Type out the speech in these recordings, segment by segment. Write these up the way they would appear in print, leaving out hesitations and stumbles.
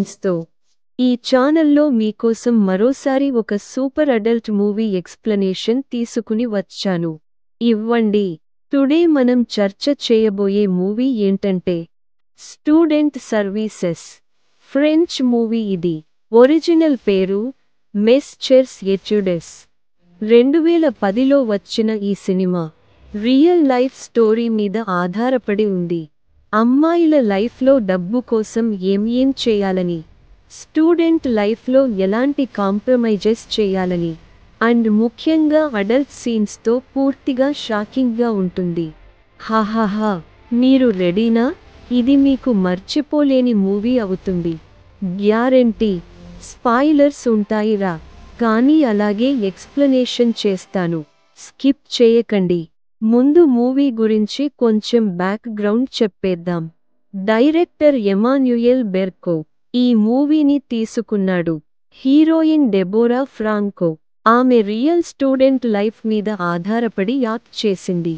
సీన్స్తో ఈ ఛానల్లో మీకోసం మరోసారి ఒక సూపర్ అడల్ట్ మూవీ ఎక్స్ప్లనేషన్ తీసుకుని వచ్చాను. ఇవ్వండి. టుడే మనం చర్చ చేయబోయే మూవీ ఏంటంటే స్టూడెంట్ సర్వీసెస్. ఫ్రెంచ్ మూవీ ఇది. ఒరిజినల్ పేరు మెస్ చెర్స్ ఎట్యుడెస్. 2010లో వచ్చిన ఈ సినిమా రియల్ లైఫ్ స్టోరీ మీద ఆధారపడి ఉంది. అమ్మాయిల లైఫ్లో డబ్బు కోసం ఏం చేయాలని, స్టూడెంట్ లైఫ్లో ఎలాంటి కాంప్రమైజెస్ చేయాలని, అండ్ ముఖ్యంగా అడల్ట్ సీన్స్తో పూర్తిగా షాకింగ్గా ఉంటుంది. హాహాహా, మీరు రెడీనా? ఇది మీకు మర్చిపోలేని మూవీ అవుతుంది. గ్యారెంటీ. స్పాయిలర్స్ ఉంటాయిరా, కానీ అలాగే ఎక్స్ప్లనేషన్ చేస్తాను. స్కిప్ చేయకండి. ముందు మూవీ గురించి కొంచెం బ్యాక్ గ్రౌండ్ చెప్పేద్దాం. డైరెక్టర్ ఎమాన్యుయెల్ బెర్కో ఈ మూవీని తీసుకున్నాడు. Heroine Deborah Franco. ఆమె రియల్ స్టూడెంట్ లైఫ్ మీద ఆధారపడి యాక్ట్ చేసింది.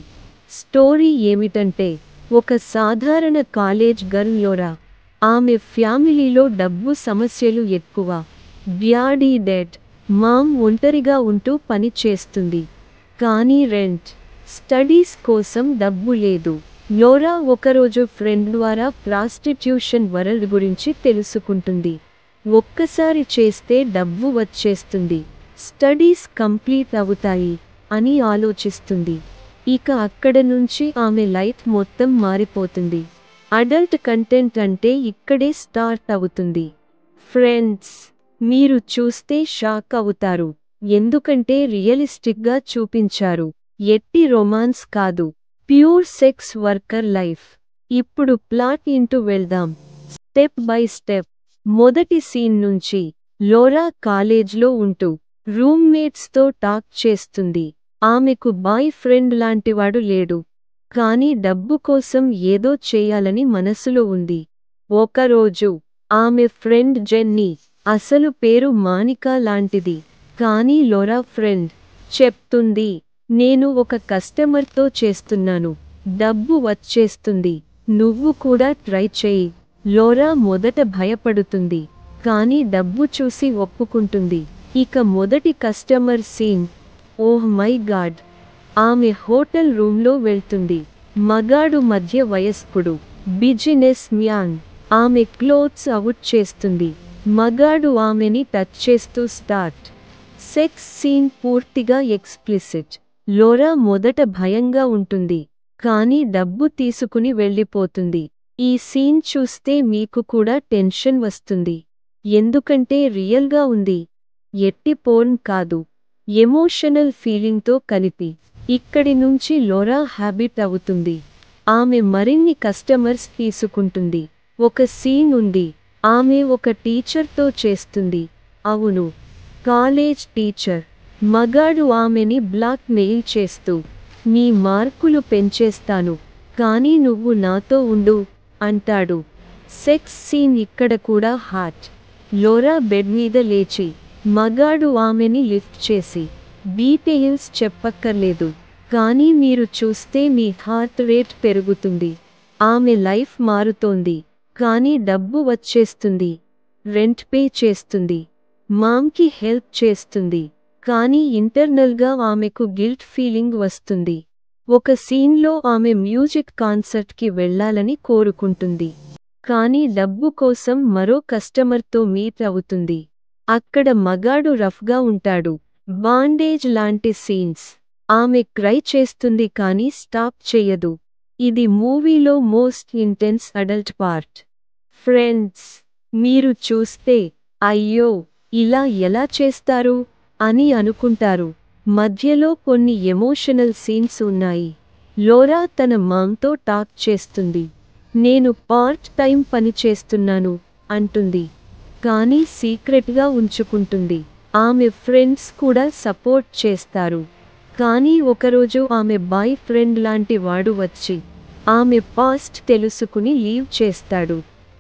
స్టోరీ ఏమిటంటే ఒక సాధారణ కాలేజ్ గర్ల్ లోరా. ఆమె ఫ్యామిలీలో డబ్బు సమస్యలు ఎక్కువ. డాడీ డెడ్, మామ్ ఒంటరిగా ఉంటూ పని చేస్తుంది. కానీ రెంట్, స్టడీస్ కోసం డబ్బు లేదు. లోరా ఒకరోజు ఫ్రెండ్ ద్వారా ప్రాస్టిట్యూషన్ వరల్డ్ గురించి తెలుసుకుంటుంది. ఒక్కసారి చేస్తే డబ్బు వచ్చేస్తుంది, స్టడీస్ కంప్లీట్ అవుతాయి అని ఆలోచిస్తుంది. ఇక అక్కడ నుంచి ఆమె లైఫ్ మొత్తం మారిపోతుంది. అడల్ట్ కంటెంట్ అంటే ఇక్కడే స్టార్ట్ అవుతుంది. ఫ్రెండ్స్, మీరు చూస్తే షాక్ అవుతారు. ఎందుకంటే రియలిస్టిక్గా చూపించారు. ఎట్టి రొమాన్స్ కాదు, ప్యూర్ సెక్స్ వర్కర్ లైఫ్. ఇప్పుడు ప్లాట్ ఇంటూ వెళ్దాం, స్టెప్ బై స్టెప్. మొదటి సీన్ నుంచి లోరా కాలేజ్లో ఉంటూ రూమ్మేట్స్తో టాక్ చేస్తుంది. ఆమెకు బాయ్ ఫ్రెండ్ లాంటివాడు లేడు, కానీ డబ్బు కోసం ఏదో చేయాలని మనసులో ఉంది. ఒకరోజు ఆమె ఫ్రెండ్ జెన్నీ, అసలు పేరు మానికా లాంటిది, కానీ లోరా ఫ్రెండ్, చెప్తుంది, నేను ఒక కస్టమర్తో చేస్తున్నాను, డబ్బు వచ్చేస్తుంది, నువ్వు కూడా ట్రై చేయి. లోరా మొదట భయపడుతుంది, కానీ డబ్బు చూసి ఒప్పుకుంటుంది. ఇక మొదటి customer scene. Oh my god. ఆమె హోటల్ రూమ్లో వెళ్తుంది. మగాడు మధ్య వయస్కుడు, బిజినెస్ మ్యాన్. ఆమె క్లోత్స్ అవుట్ చేస్తుంది. మగాడు ఆమెని టచ్ చేస్తూ స్టార్ట్. సెక్స్ సీన్ పూర్తిగా ఎక్స్ప్లిసిట్. లోరా మొదట భయంగా ఉంటుంది, కానీ డబ్బు తీసుకుని వెళ్ళిపోతుంది. ఈ సీన్ చూస్తే మీకు కూడా టెన్షన్ వస్తుంది. ఎందుకంటే రియల్గా ఉంది. ఎట్టి పోర్న్ కాదు, ఎమోషనల్ ఫీలింగ్తో కలిపి. ఇక్కడి నుంచి లోరా హ్యాబిట్ అవుతుంది. ఆమె మరిన్ని కస్టమర్స్ తీసుకుంటుంది. ఒక సీన్ ఉంది, ఆమె ఒక టీచర్తో చేస్తుంది. అవును, కాలేజ్ టీచర్. మగాడు ఆమెని బ్లాక్ మెయిల్ చేస్తూ, నీ మార్కులు పెంచేస్తాను, కానీ నువ్వు నాతో ఉండు అంటాడు. సెక్స్ సీన్ ఇక్కడ కూడా హాట్. లోరా బెడ్ మీద లేచి, మగాడు ఆమెని లిఫ్ట్ చేసి, డీటెయిల్స్ చెప్పక్కర్లేదు, కానీ మీరు చూస్తే మీ హార్ట్ రేట్ పెరుగుతుంది. ఆమె లైఫ్ మారుతోంది, కానీ డబ్బు వచ్చేస్తుంది. రెంట్ పే చేస్తుంది, మామ్కి హెల్ప్ చేస్తుంది, కానీ ఇంటర్నల్గా ఆమెకు గిల్ట్ ఫీలింగ్ వస్తుంది. ఒక సీన్లో ఆమె మ్యూజిక్ కాన్సర్ట్కి వెళ్ళాలని కోరుకుంటుంది, కానీ డబ్బు కోసం మరో కస్టమర్తో మీట్ అవుతుంది. అక్కడ మగాడు రఫ్గా ఉంటాడు. బాండేజ్ లాంటి సీన్స్. ఆమె క్రై చేస్తుంది కానీ స్టాప్ చెయ్యదు. ఇది మూవీలో most intense adult part. Friends, మీరు చూస్తే అయ్యో ఇలా ఎలా చేస్తారు అని అనుకుంటారు. మధ్యలో కొన్ని ఎమోషనల్ సీన్స్ ఉన్నాయి. లోరా తన మామ్తో టాక్ చేస్తుంది. నేను పార్ట్ టైం పని చేస్తున్నాను అంటుంది, కానీ సీక్రెట్గా ఉంచుకుంటుంది. ఆమె ఫ్రెండ్స్ కూడా సపోర్ట్ చేస్తారు. కానీ ఒకరోజు ఆమె బాయ్ ఫ్రెండ్ లాంటి వాడు వచ్చి ఆమె పాస్ట్ తెలుసుకుని లీవ్ చేస్తాడు.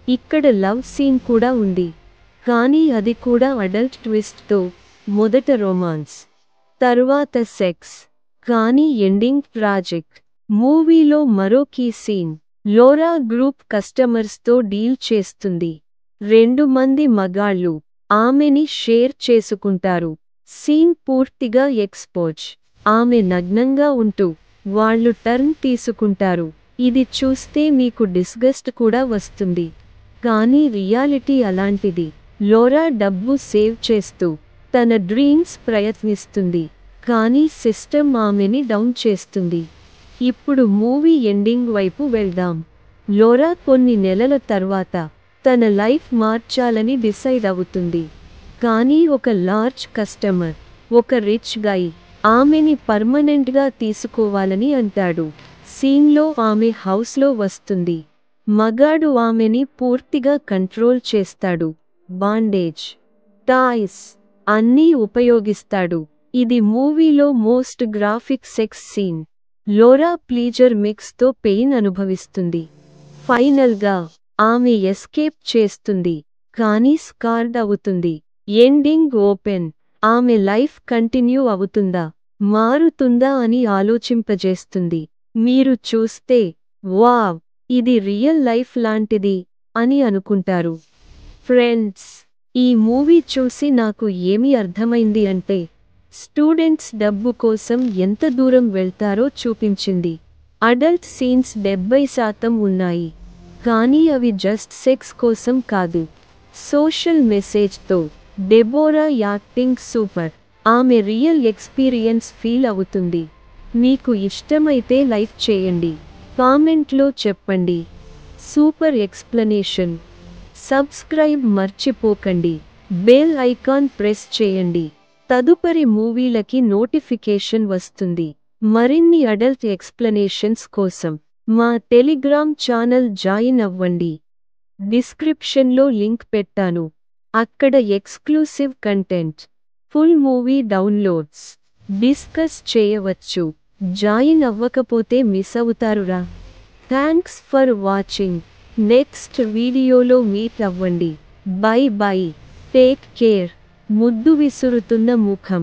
ఇక్కడ లవ్ సీన్ కూడా ఉంది, కానీ అది కూడా అడల్ట్ ట్విస్ట్తో. మొదట రొమాన్స్, తరువాత సెక్స్, కానీ ఎండింగ్ ట్రాజిక్. మూవీలో మరో కీ సీన్. లోరా గ్రూప్ కస్టమర్స్తో డీల్ చేస్తుంది. 2 మంది మగాళ్ళు ఆమెని షేర్ చేసుకుంటారు. సీన్ పూర్తిగా ఎక్స్‌పోజ్. ఆమె నగ్నంగా ఉంటూ వాళ్ళు టర్న్ తీసుకుంటారు. ఇది చూస్తే మీకు డిస్గస్ట్ కూడా వస్తుంది. కానీ రియాలిటీ అలాంటిది. లోరా డబ్బు సేవ్ చేస్తూ తన డ్రీమ్స్ ప్రయత్నిస్తుంది. కానీ సిస్టమ్ ఆమెని డౌన్ చేస్తుంది. ఇప్పుడు మూవీ ఎండింగ్ వైపు వెళ్దాం. లోరా కొన్ని నెలల తర్వాత తన లైఫ్ మార్చాలని డిసైడ్ అవుతుంది. కానీ ఒక లార్జ్ కస్టమర్, ఒక రిచ్ గై ఆమెని పర్మనెంట్గా తీసుకోవాలని అంటాడు. సీన్లో ఆమె హౌస్లో వస్తుంది. మగాడు ఆమెని పూర్తిగా కంట్రోల్ చేస్తాడు. బాండేజ్, టాయ్స్ అన్నీ ఉపయోగిస్తాడు. ఇది మూవీలో most graphic sex scene. Laura pleasure మిక్స్తో పెయిన్ అనుభవిస్తుంది. ఫైనల్గా ఆమె ఎస్కేప్ చేస్తుంది. కానీ స్కార్డ్ అవుతుంది. Ending open. ఆమె లైఫ్ కంటిన్యూ అవుతుందా, మారుతుందా అని ఆలోచింపజేస్తుంది. మీరు చూస్తే వావ్, ఇది రియల్ లైఫ్ లాంటిది అని అనుకుంటారు. ఫ్రెండ్స్, ఈ మూవీ చూసి నాకు ఏమి అర్థమైంది అంటే, స్టూడెంట్స్ డబ్బు కోసం ఎంత దూరం వెళ్తారో చూపించింది. అడల్ట్ సీన్స్ 70% ఉన్నాయి. కానీ అవి జస్ట్ సెక్స్ కోసం కాదు, సోషల్ మెసేజ్తో. Deborah acting super. ఆమె రియల్ ఎక్స్పీరియన్స్ ఫీల్ అవుతుంది. మీకు ఇష్టమైతే లైక్ చేయండి, కామెంట్లో చెప్పండి. Super explanation. సబ్స్క్రైబ్ మర్చిపోకండి. బెల్ ఐకాన్ ప్రెస్ చేయండి. తదుపరి మూవీలకి నోటిఫికేషన్ వస్తుంది. మరిన్ని అడల్ట్ ఎక్స్‌ప్లనేషన్స్ కోసం మా టెలిగ్రామ్ ఛానల్ జాయిన్ అవ్వండి. డిస్క్రిప్షన్లో లింక్ పెట్టాను. అక్కడ exclusive content, full movie downloads discuss చేయవచ్చు. జాయిన్ అవ్వకపోతే మిస్ అవుతారురా. Thanks for watching. నెక్స్ట్ వీడియోలో మీట్ అవ్వండి. Bye bye. Take care. ముద్దు విసురుతున్న ముఖం.